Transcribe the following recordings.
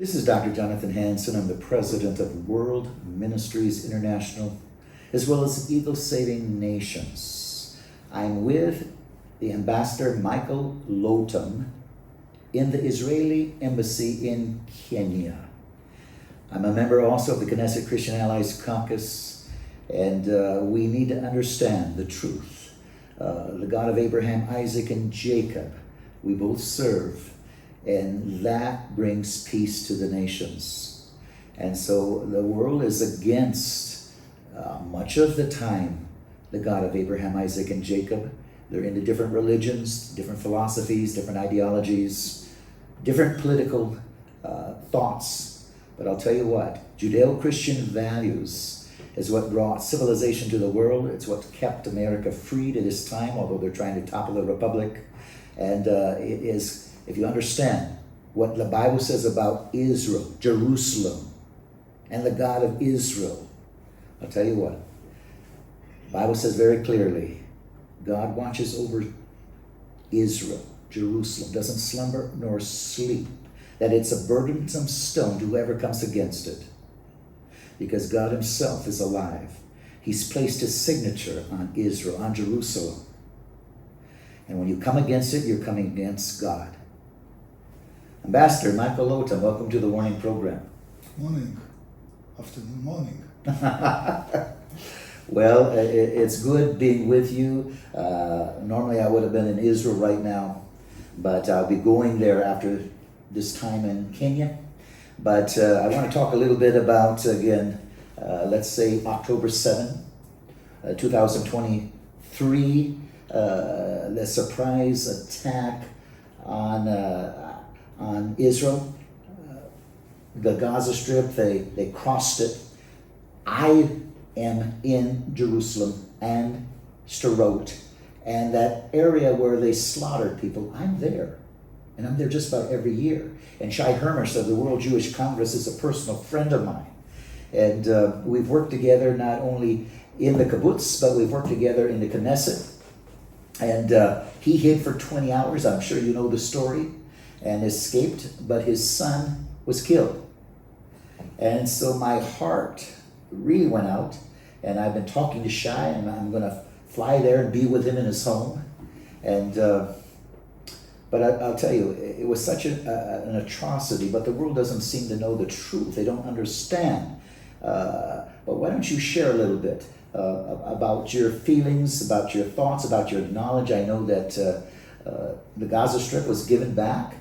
This is Dr. Jonathan Hansen. I'm the president of World Ministries International, as well as Eagle Saving Nations. I'm with the Ambassador Michael Lotem in the Israeli Embassy in Kenya. I'm a member also of the Knesset Christian Allies Caucus, and we need to understand the truth. The God of Abraham, Isaac, and Jacob, we both serve. And that brings peace to the nations. And so the world is against, much of the time, the God of Abraham, Isaac, and Jacob. They're into different religions, different philosophies, different ideologies, different political thoughts. But I'll tell you what, Judeo-Christian values is what brought civilization to the world. It's what kept America free to this time, although they're trying to topple the republic. And it is... If you understand what the Bible says about Israel, Jerusalem, and the God of Israel, I'll tell you what, the Bible says very clearly, God watches over Israel, Jerusalem, doesn't slumber nor sleep, that it's a burdensome stone to whoever comes against it. Because God himself is alive. He's placed his signature on Israel, on Jerusalem. And when you come against it, you're coming against God. Ambassador Michael Lotem, welcome to the Warning Program. Morning. Afternoon, morning. Well, it's good being with you. Normally I would have been in Israel right now, but I'll be going there after this time in Kenya. But I want to talk a little bit about, again, let's say October 7, 2023, the surprise attack on Israel, the Gaza Strip. They crossed it. I am in Jerusalem and Sderot, and that area where they slaughtered people, I'm there. And I'm there just about every year. And Shai Hermish of the World Jewish Congress is a personal friend of mine. And we've worked together not only in the kibbutz, but we've worked together in the Knesset. And he hid for 20 hours. I'm sure you know the story. And escaped, but his son was killed. And so my heart really went out, and I've been talking to Shai, and I'm going to fly there and be with him in his home. And but I'll tell you, it was such an atrocity, but the world doesn't seem to know the truth. They don't understand. But why don't you share a little bit about your feelings, about your thoughts, about your knowledge? I know that the Gaza Strip was given back.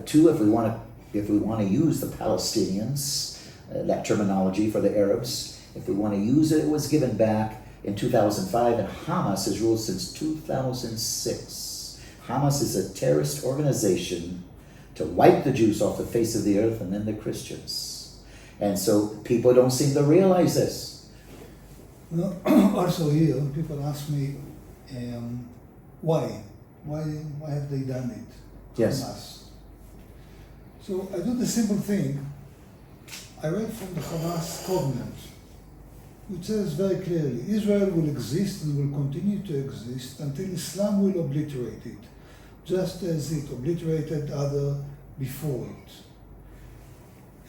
Two, if we want to use the Palestinians, that terminology for the Arabs, if we want to use it, it was given back in 2005, and Hamas has ruled since 2006. Hamas is a terrorist organization to wipe the Jews off the face of the earth and then the Christians. And so people don't seem to realize this. Well, also here, people ask me, why? Why have they done it? Yes. Hamas. So I do the simple thing. I read from the Hamas covenant, which says very clearly, Israel will exist and will continue to exist until Islam will obliterate it, just as it obliterated other before it.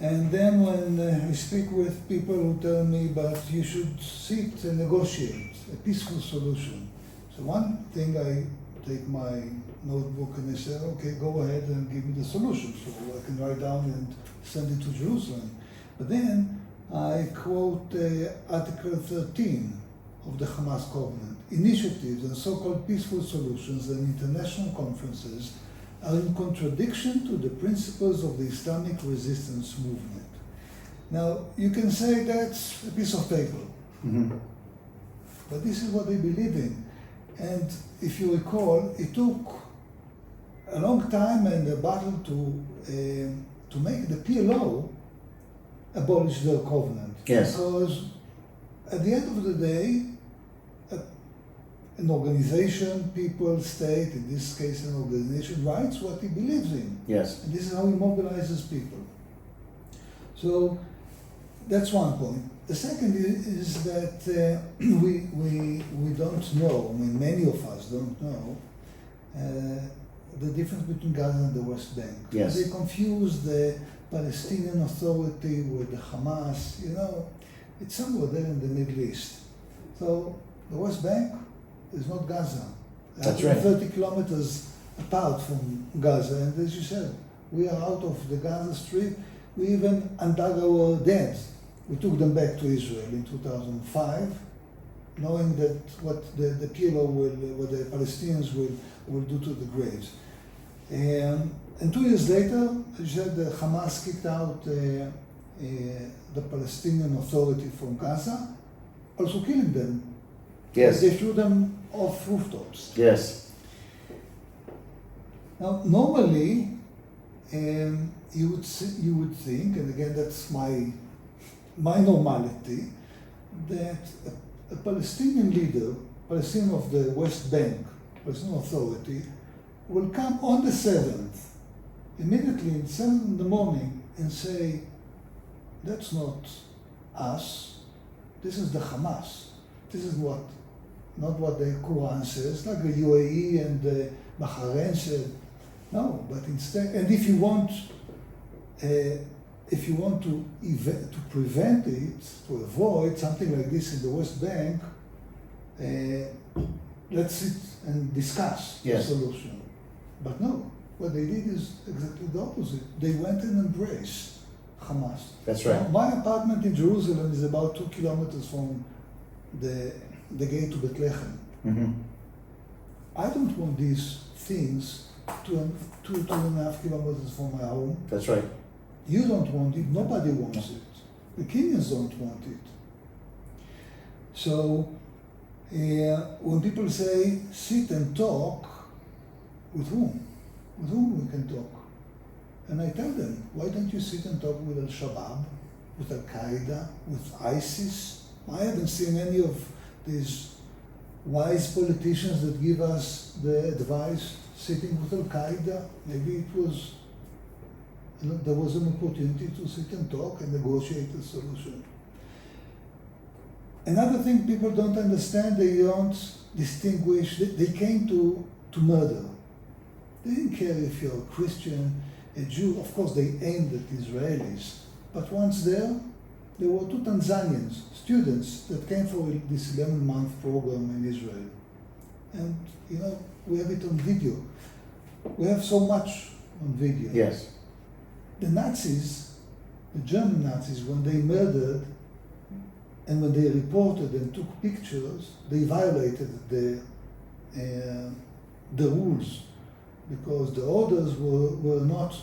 And then when I speak with people who tell me, but you should sit and negotiate a peaceful solution. So one thing, I take my notebook and I say, okay, go ahead and give me the solution. So I can write down and send it to Jerusalem. But then I quote Article 13 of the Hamas Covenant. Initiatives and so-called peaceful solutions and international conferences are in contradiction to the principles of the Islamic resistance movement. Now, you can say that's a piece of paper. Mm-hmm. But this is what they believe in. And if you recall, it took a long time and a battle to make the PLO abolish their covenant. Yes. Because at the end of the day, an organization, people, state, in this case an organization, writes what he believes in. Yes. And this is how he mobilizes people. So that's one point. The second is that we don't know, I mean, many of us don't know, the difference between Gaza and the West Bank. Yes. They confuse the Palestinian Authority with the Hamas, it's somewhere there in the Middle East. So the West Bank is not Gaza. That's right. 30 kilometers apart from Gaza, and as you said, we are out of the Gaza Strip. We even undug our dead. We took them back to Israel in 2005, knowing that what the PLO what the Palestinians will do to the graves. And 2 years later, as you said, the Hamas kicked out the Palestinian Authority from Gaza, also killing them. Yes. They threw them off rooftops. Yes. Now, normally, you would think, and again, that's my normality, that a Palestinian leader, Palestinian of the West Bank, Palestinian Authority, will come on the 7th, immediately at 7 in the morning, and say, that's not us, this is the Hamas. This is not what the Quran says, like the UAE and the Bahrain said. No, but instead, and if you want to prevent it, to avoid something like this in the West Bank, let's sit and discuss Yes. the solution. But no, what they did is exactly the opposite. They went and embraced Hamas. That's right. Now, my apartment in Jerusalem is about 2 kilometers from the gate to Bethlehem. Mm-hmm. I don't want these things 2.5 kilometers from my home. That's right. You don't want it, nobody wants it. The Kenyans don't want it. So when people say sit and talk, with whom? With whom we can talk? And I tell them, why don't you sit and talk with Al-Shabaab, with Al-Qaeda, with ISIS? I haven't seen any of these wise politicians that give us the advice sitting with Al-Qaeda. Maybe there was an opportunity to sit and talk and negotiate a solution. Another thing people don't understand, they don't distinguish, they came to murder. They didn't care if you're a Christian, a Jew. Of course, they aimed at Israelis. But once there were 2 Tanzanians, students, that came for this 11-month program in Israel. And, we have it on video. We have so much on video. Yes. The Nazis, the German Nazis, when they murdered and when they reported and took pictures, they violated the rules, because the orders were not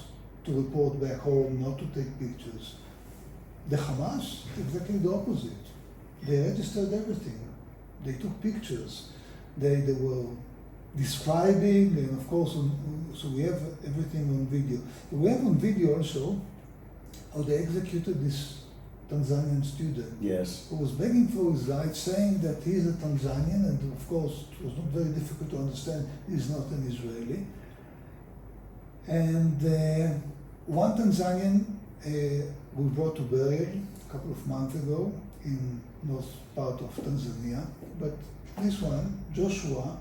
to report back home, not to take pictures. The Hamas, exactly the opposite. They registered everything. They took pictures. They were describing, and of course, so we have everything on video. We have on video also how they executed this Tanzanian student. Yes. Who was begging for his life, saying that he's a Tanzanian, and of course, it was not very difficult to understand he's not an Israeli. And one Tanzanian we brought to burial a couple of months ago in north part of Tanzania. But this one, Joshua,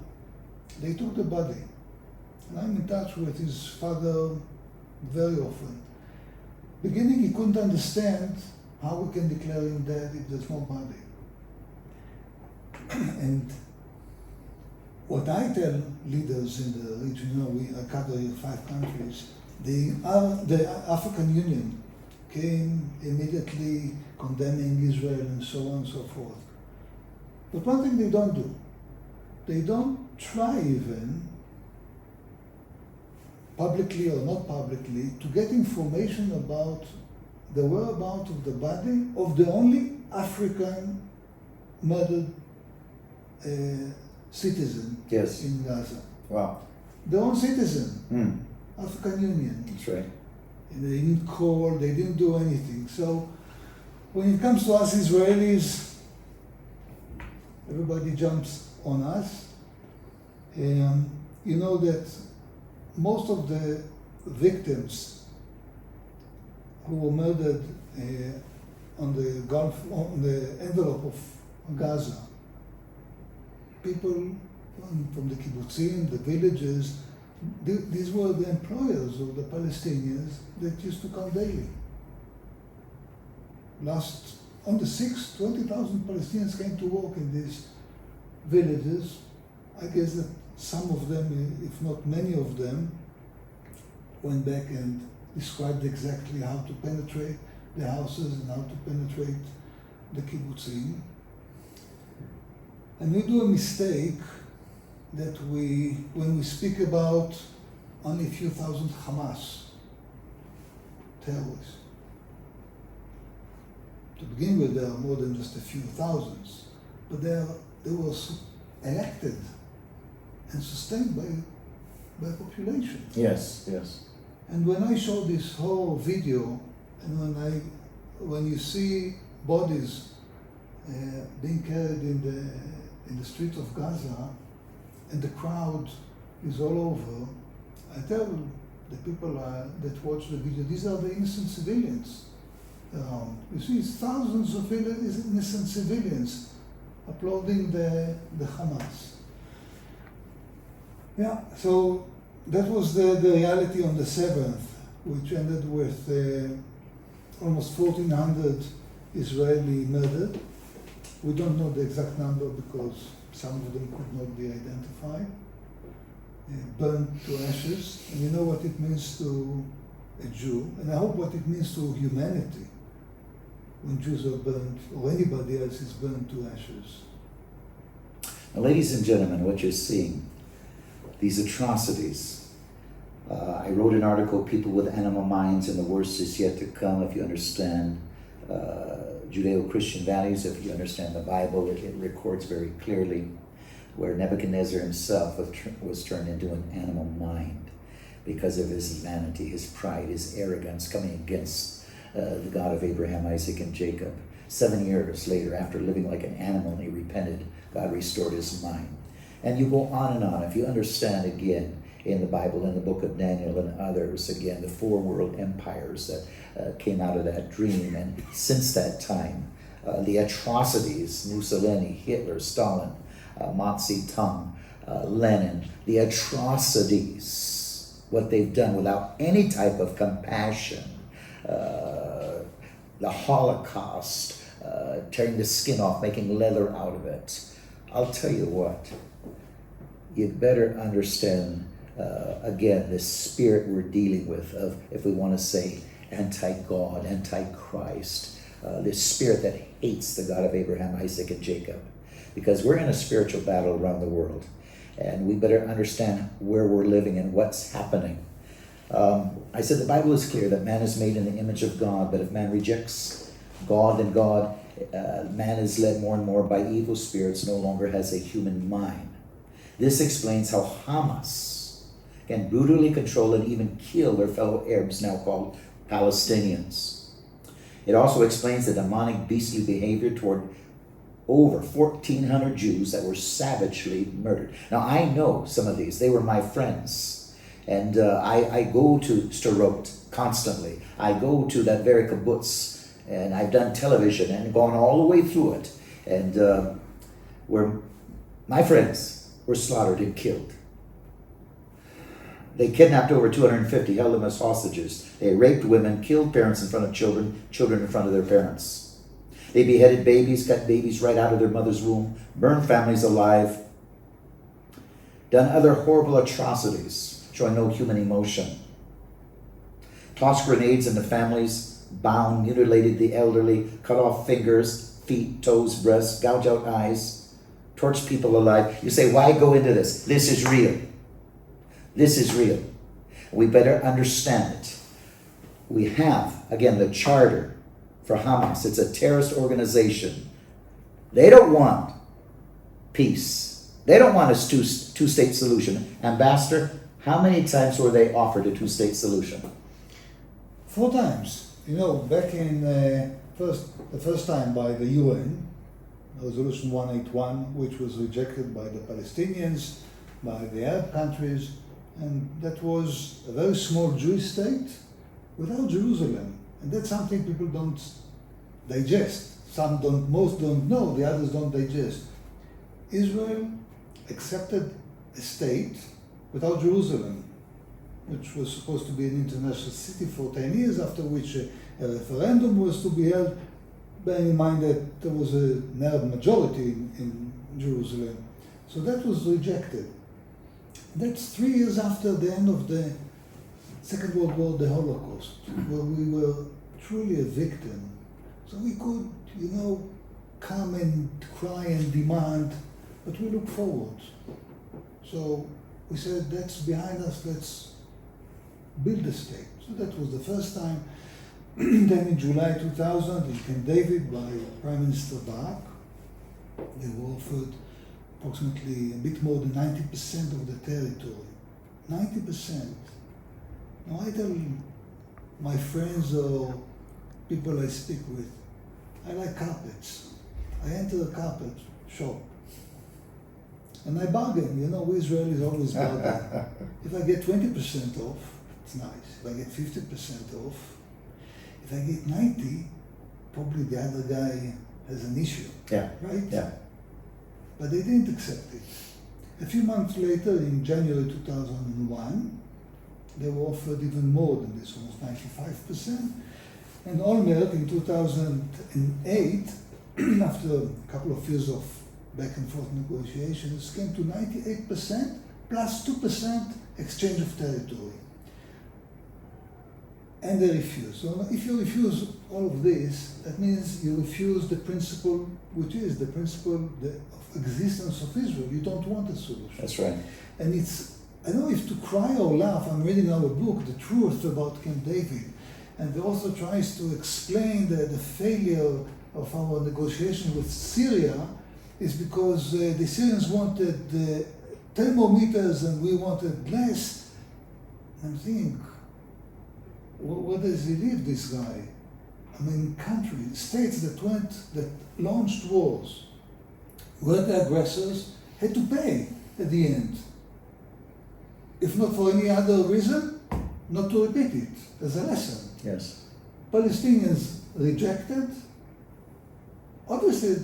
they took the body. And I'm in touch with his father very often. Beginning, he couldn't understand how we can declare him dead if there's no body. And what I tell leaders in the region, we cover here 5 countries, the African Union came immediately condemning Israel and so on and so forth. But one thing they don't do, they don't try even, publicly or not publicly, to get information about the whereabouts of the body of the only African murdered citizen Yes. in Gaza. Wow. Their own citizen, African Union. That's right. And they didn't call, they didn't do anything. So when it comes to us Israelis, everybody jumps on us. And you know that most of the victims who were murdered on the envelope of Gaza, people from the kibbutzim, the villages, these were the employers of the Palestinians that used to come daily. On the 6th, 20,000 Palestinians came to work in these villages. I guess that some of them, if not many of them, went back and described exactly how to penetrate the houses and how to penetrate the kibbutzim. And we do a mistake that when we speak about only a few thousand Hamas terrorists. To begin with, there are more than just a few thousands, but they were elected and sustained by population. Yes, yes. And when I show this whole video, and when you see bodies being carried in the streets of Gaza, and the crowd is all over, I tell the people that watch the video, these are the innocent civilians around. You see, it's thousands of innocent civilians applauding the Hamas. Yeah, so that was the reality on the 7th, which ended with almost 1,400 Israeli murdered. We don't know the exact number because some of them could not be identified, burned to ashes. And you know what it means to a Jew, and I hope what it means to humanity when Jews are burned, or anybody else is burned to ashes. Now, ladies and gentlemen, what you're seeing, these atrocities. I wrote an article, People with Animal Minds and the Worst is Yet to Come. If you understand Judeo-Christian values, if you understand the Bible, it records very clearly where Nebuchadnezzar himself was turned into an animal mind because of his vanity, his pride, his arrogance coming against the God of Abraham, Isaac, and Jacob. 7 years later, after living like an animal, he repented. God restored his mind. And you go on and on. If you understand again in the Bible, in the book of Daniel and others, again, the 4 world empires that came out of that dream. And since that time, the atrocities, Mussolini, Hitler, Stalin, Mao Zedong, Lenin, the atrocities, what they've done without any type of compassion, the Holocaust, tearing the skin off, making leather out of it. I'll tell you what, you better understand, again, this spirit we're dealing with of, if we want to say, anti-God, anti-Christ, this spirit that hates the God of Abraham, Isaac, and Jacob. Because we're in a spiritual battle around the world, and we better understand where we're living and what's happening. I said the Bible is clear that man is made in the image of God, but if man rejects God and God, man is led more and more by evil spirits, no longer has a human mind. This explains how Hamas can brutally control and even kill their fellow Arabs, now called Palestinians. It also explains the demonic beastly behavior toward over 1,400 Jews that were savagely murdered. Now, I know some of these. They were my friends. And I go to Sderot constantly. I go to that very kibbutz, and I've done television and gone all the way through it. And where my friends were slaughtered and killed. They kidnapped over 250, held them as hostages. They raped women, killed parents in front of children, children in front of their parents. They beheaded babies, cut babies right out of their mother's womb, burned families alive, done other horrible atrocities, showing no human emotion. Tossed grenades into families, bound, mutilated the elderly, cut off fingers, feet, toes, breasts, gouge out eyes, torched people alive. You say, why go into this? This is real. This is real. We better understand it. We have, again, the charter for Hamas. It's a terrorist organization. They don't want peace. They don't want a two-state solution. Ambassador, how many times were they offered a two-state solution? 4 times. You know, back in the first time by the UN, Resolution 181, which was rejected by the Palestinians, by the Arab countries, and that was a very small Jewish state without Jerusalem. And that's something people don't digest. Some don't, most don't know, the others don't digest. Israel accepted a state without Jerusalem. which was supposed to be an international city for 10 years, after which a referendum was to be held, bearing in mind that there was an Arab majority in Jerusalem. So that was rejected. That's 3 years after the end of the Second World War, the Holocaust, where we were truly a victim. So we could, come and cry and demand, but we look forward. So we said, that's behind us, let's build a state. So that was the first time. Then in July 2000, in Camp David by Prime Minister Barak, they were offered approximately a bit more than 90% of the territory. 90%. Now I tell my friends or people I speak with, I like carpets. I enter a carpet shop and I bargain. Israelis always bargain. If I get 20% off, it's nice. If I get 50% off, if I get 90, probably the other guy has an issue. Yeah. Right? Yeah. But they didn't accept it. A few months later, in January 2001, they were offered even more than this, almost 95%. And Olmert in 2008, after a couple of years of back and forth negotiations, came to 98% plus 2% exchange of territory. And they refused. So if you refuse all of this, that means you refuse the principle, which is the principle of existence of Israel. You don't want a solution. That's right. And I don't know if to cry or laugh. I'm reading our book, The Truth About Camp David. And the author tries to explain the failure of our negotiation with Syria is because the Syrians wanted 10 more meters and we wanted less. I'm thinking, where does he live, this guy? I mean, countries, states that launched wars, where the aggressors had to pay at the end. If not for any other reason, not to repeat it as a lesson. Yes. Palestinians rejected. Obviously,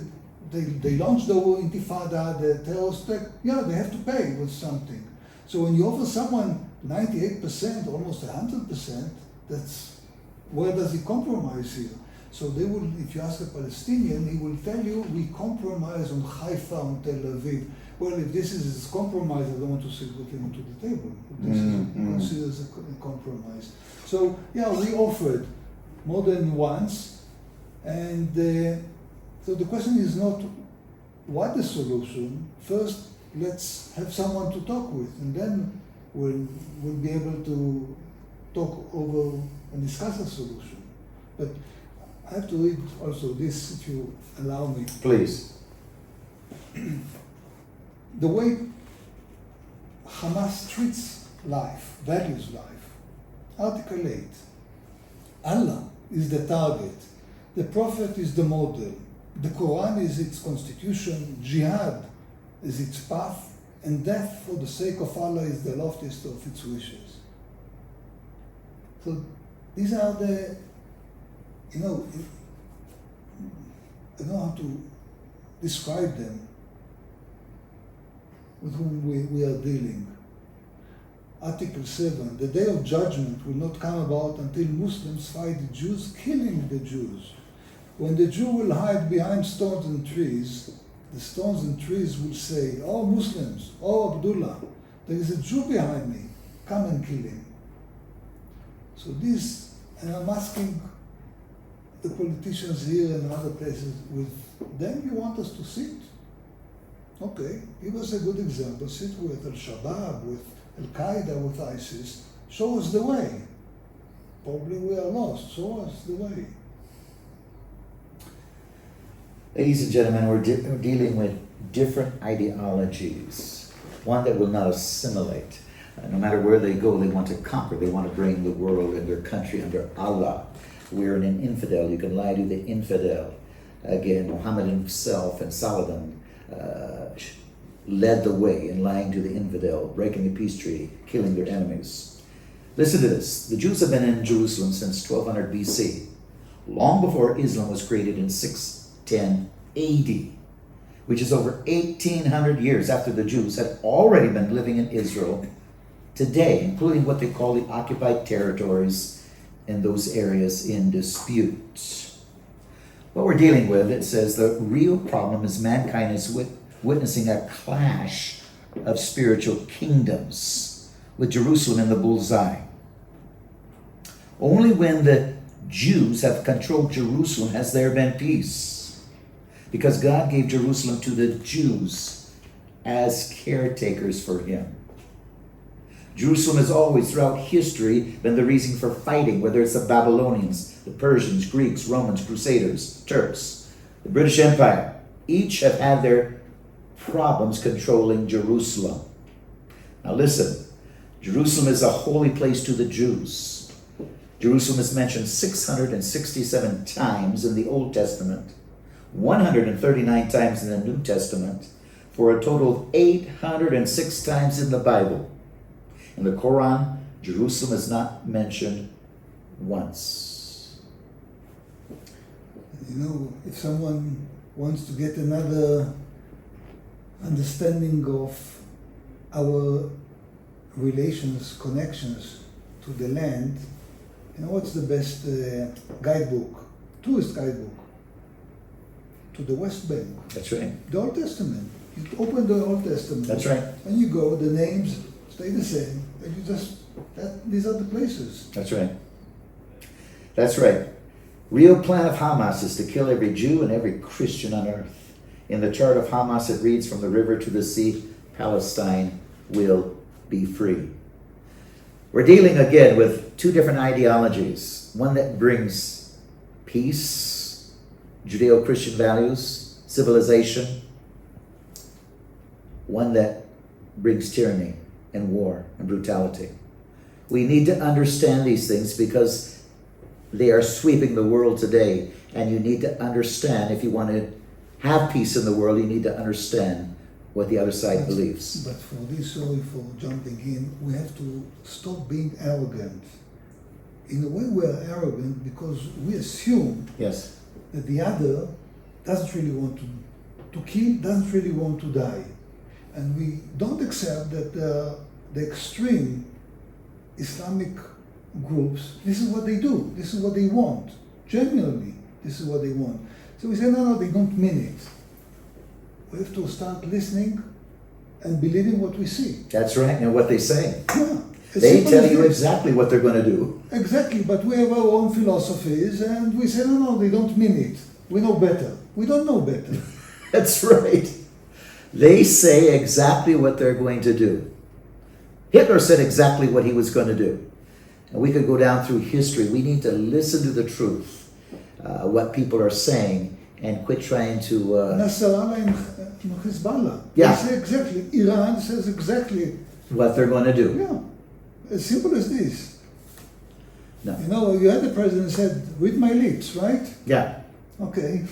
they launched the Intifada, the terrorist attack. Yeah, they have to pay with something. So when you offer someone 98%, almost 100%, that's where does he compromise here? So they will, if you ask a Palestinian, he will tell you, we compromise on Haifa, on Tel Aviv. Well, if this is his compromise, I don't want to sit with him to the table. This is considered as a compromise. So, yeah, we offered more than once. And so the question is not what the solution. First, let's have someone to talk with, and then we'll be able to talk over and discuss a solution. But I have to read also this, if you allow me. Please. The way Hamas treats life, values life. Article 8. Allah is the target. The Prophet is the model. The Quran is its constitution. Jihad is its path. And death for the sake of Allah is the loftiest of its wishes. So these are the, I don't know how to describe them, with whom we are dealing. Article 7, the day of judgment will not come about until Muslims fight the Jews, killing the Jews. When the Jew will hide behind stones and trees, the stones and trees will say, "Oh Muslims, oh Abdullah, there is a Jew behind me, come and kill him." So this, and I'm asking the politicians here and other places, with them you want us to sit? Okay, give us a good example. Sit with Al-Shabaab, with Al-Qaeda, with ISIS. Show us the way. Probably we are lost. Show us the way. Ladies and gentlemen, we're dealing with different ideologies. One that will not assimilate. No matter where they go, they want to conquer. They want to bring the world and their country under Allah. We're an infidel. You can lie to the infidel. Again, Muhammad himself and Saladin led the way in lying to the infidel, breaking the peace treaty, killing their enemies. Listen to this. The Jews have been in Jerusalem since 1200 BC, long before Islam was created in 610 AD, which is over 1800 years after the Jews had already been living in Israel today, including what they call the occupied territories and those areas in dispute. What we're dealing with, it says the real problem is mankind is witnessing a clash of spiritual kingdoms with Jerusalem in the bullseye. Only when the Jews have controlled Jerusalem has there been peace, because God gave Jerusalem to the Jews as caretakers for him. Jerusalem has always, throughout history, been the reason for fighting, whether it's the Babylonians, the Persians, Greeks, Romans, Crusaders, Turks, the British Empire. Each have had their problems controlling Jerusalem. Now listen, Jerusalem is a holy place to the Jews. Jerusalem is mentioned 667 times in the Old Testament, 139 times in the New Testament, for a total of 806 times in the Bible. In the Quran, Jerusalem is not mentioned once. You know, if someone wants to get another understanding of our relations, connections to the land, you know what's the best guidebook, tourist guidebook? To the West Bank. That's right. The Old Testament. You open the Old Testament. That's right. And you go, the names stay the same, and you just, these are the places. That's right. That's right. Real plan of Hamas is to kill every Jew and every Christian on earth. In the chart of Hamas, it reads, from the river to the sea, Palestine will be free. We're dealing again with two different ideologies. One that brings peace, Judeo-Christian values, civilization. One that brings tyranny and war and brutality. We need to understand these things because they are sweeping the world today. And you need to understand, if you want to have peace in the world, you need to understand what the other side believes. But for this, sorry for jumping in, we have to stop being arrogant. In a way, we are arrogant because we assume Yes. that the other doesn't really want to kill, doesn't really want to die. And we don't accept that the extreme Islamic groups, this is what they do, this is what they want. Genuinely, this is what they want. So we say, no, they don't mean it. We have to start listening and believing what we see. That's right, and what they say. Yeah. They tell you exactly what they're going to do. Exactly, but we have our own philosophies and we say, no, they don't mean it. We know better. We don't know better. That's right. They say exactly what they're going to do. Hitler said exactly what he was going to do. And we could go down through history. We need to listen to the truth, what people are saying, and quit trying to... Nasrallah and Hezbollah. Yeah. They say exactly. Iran says exactly what they're going to do. Yeah, as simple as this. No. You know, you had the president said, read my lips, right? Yeah. Okay.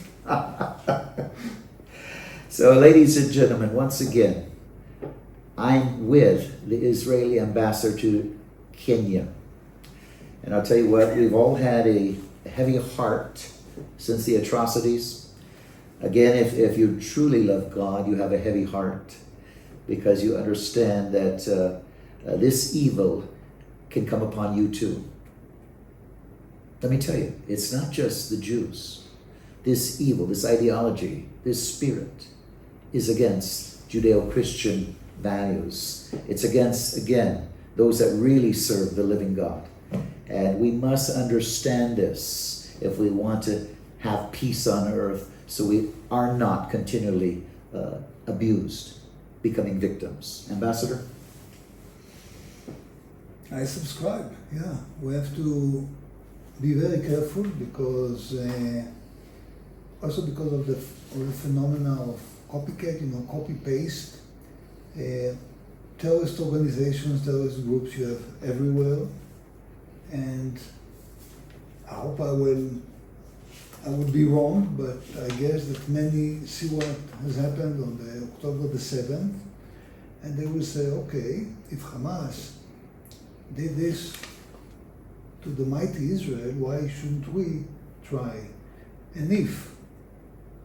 So, ladies and gentlemen, once again, I'm with the Israeli ambassador to Kenya. And I'll tell you what, we've all had a heavy heart since the atrocities. Again, if you truly love God, you have a heavy heart because you understand that this evil can come upon you too. Let me tell you, it's not just the Jews. This evil, this ideology, this spirit is against Judeo-Christian values. It's against, again, those that really serve the living God. And we must understand this if we want to have peace on earth so we are not continually abused, becoming victims. Ambassador? I subscribe, yeah. We have to be very careful because also because of the phenomena of copycat, copy-paste. Terrorist organizations, terrorist groups you have everywhere. And I hope I would be wrong, but I guess that many see what has happened on the October the 7th, and they will say, okay, if Hamas did this to the mighty Israel, why shouldn't we try? And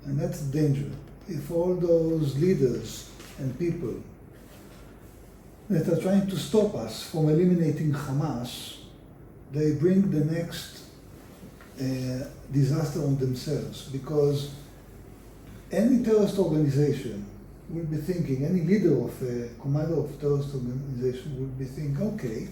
that's the danger, if all those leaders and people that are trying to stop us from eliminating Hamas, they bring the next disaster on themselves, because any terrorist organization will be thinking, any leader of a commander of a terrorist organization will be thinking, okay,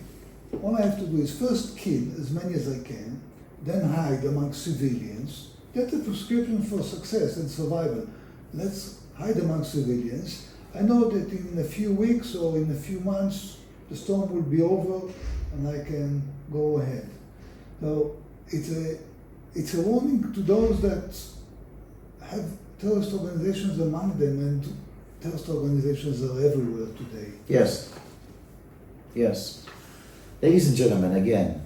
all I have to do is first kill as many as I can, then hide among civilians, get the prescription for success and survival. Let's hide among civilians. I know that in a few weeks or in a few months, the storm will be over and I can go ahead. So it's a warning to those that have terrorist organizations among them, and terrorist organizations are everywhere today. Yes. Yes. Ladies and gentlemen, again,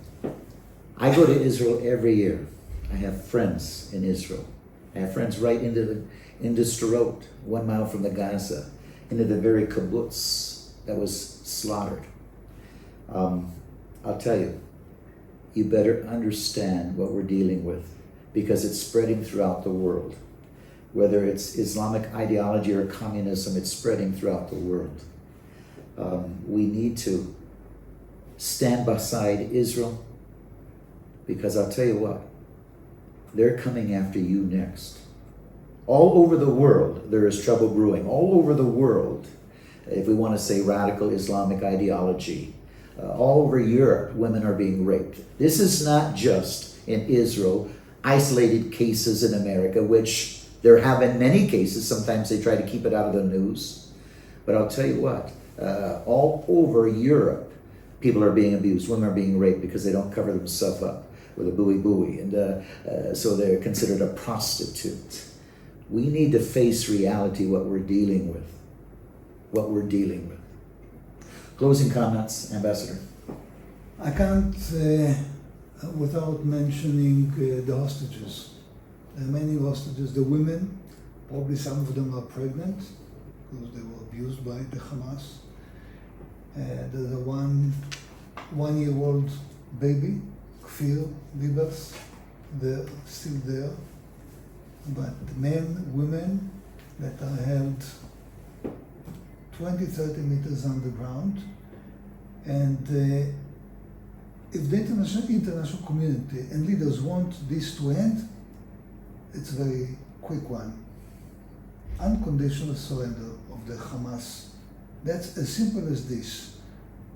I go to Israel every year. I have friends in Israel. I have friends right into Sderot, 1 mile from the Gaza, into the very kibbutz that was slaughtered. I'll tell you, you better understand what we're dealing with, because it's spreading throughout the world. Whether it's Islamic ideology or communism, it's spreading throughout the world. We need to stand beside Israel, because I'll tell you what, they're coming after you next. All over the world, there is trouble brewing. All over the world, if we want to say radical Islamic ideology, all over Europe, women are being raped. This is not just in Israel, isolated cases in America, which there have been many cases. Sometimes they try to keep it out of the news. But I'll tell you what, all over Europe, people are being abused. Women are being raped because they don't cover themselves up with a buoy. And so they're considered a prostitute. We need to face reality, what we're dealing with. What we're dealing with. Closing comments, Ambassador. I can't, without mentioning the hostages. There are many hostages. The women, probably some of them are pregnant because they were abused by the Hamas. There's a one-year-old baby, Kfir Bibas, they're still there. But men, women that are held 20, 30 meters underground. And if the international community and leaders want this to end, it's a very quick one. Unconditional surrender of the Hamas. That's as simple as this.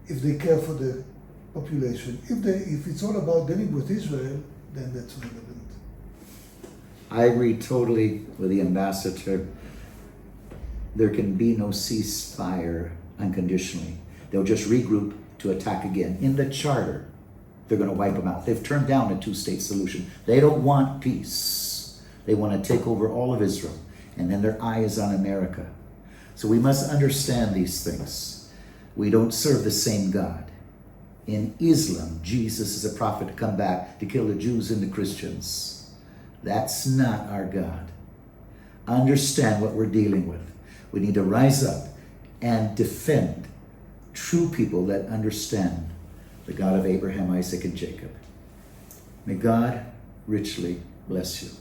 If they care for the population, if it's all about dealing with Israel, then that's relevant. I agree totally with the ambassador. There can be no ceasefire unconditionally. They'll just regroup to attack again. In the charter, they're going to wipe them out. They've turned down a two-state solution. They don't want peace. They want to take over all of Israel. And then their eye is on America. So we must understand these things. We don't serve the same God. In Islam, Jesus is a prophet to come back to kill the Jews and the Christians. That's not our God. Understand what we're dealing with. We need to rise up and defend true people that understand the God of Abraham, Isaac, and Jacob. May God richly bless you.